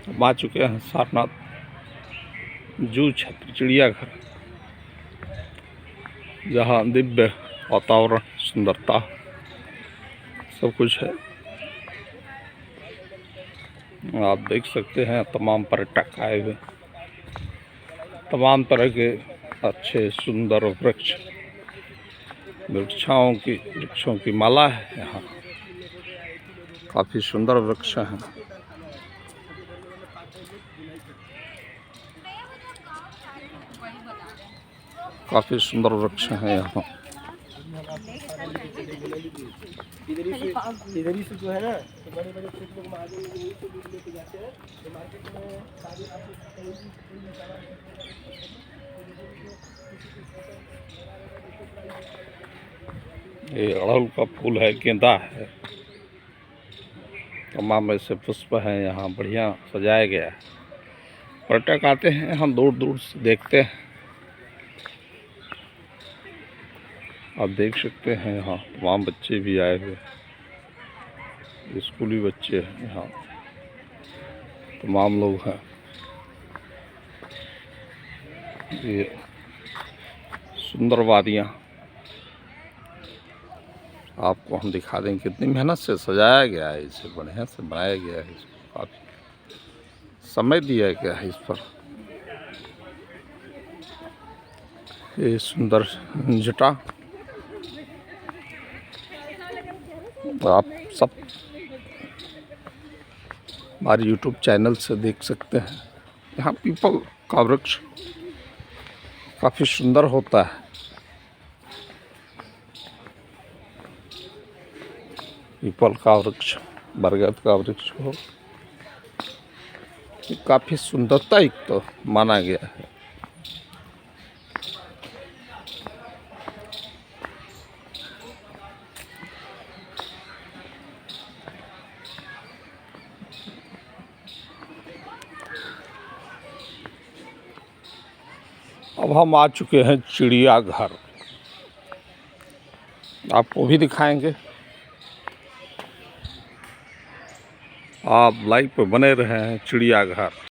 हम आ चुके हैं सारनाथ जू क्षेत्र चिड़ियाघर, जहाँ दिव्य वातावरण, सुंदरता सब कुछ है। आप देख सकते हैं तमाम पर्यटक आए हुए, तमाम तरह के अच्छे सुंदर वृक्षों की माला है। यहाँ काफ़ी सुंदर वृक्ष हैं। काफ़ी सुंदर वृक्ष हैं यहाँ। इधर ही से जो है ना, तो बड़े बड़े लोग महाजन लेके जाते हैं, तो मार्केट में सारी ये अड़हुल का फूल है, गेंदा है, तमाम ऐसे पुष्प हैं। यहाँ बढ़िया सजाया गया है। पर्यटक आते हैं यहाँ, दूर दूर से देखते हैं। आप देख सकते हैं यहाँ तमाम बच्चे भी आए हुए, स्कूली बच्चे हैं। यहाँ तमाम लोग हैं। ये सुंदर वादियाँ आपको हम दिखा देंगे। कितनी मेहनत से सजाया गया है, इसे बढ़िया से बनाया गया है। इसको काफ़ी समय दिया गया है इस पर। ये सुंदर जटा आप सब हमारे YouTube चैनल से देख सकते हैं। यहाँ पीपल का वृक्ष काफ़ी सुंदर होता है। पीपल का वृक्ष, बरगद का वृक्ष हो, काफ़ी सुंदरता एक तो माना गया है। अब हम आ चुके हैं चिड़ियाघर, आपको भी दिखाएंगे। आप लाइव पे बने रहे हैं चिड़ियाघर।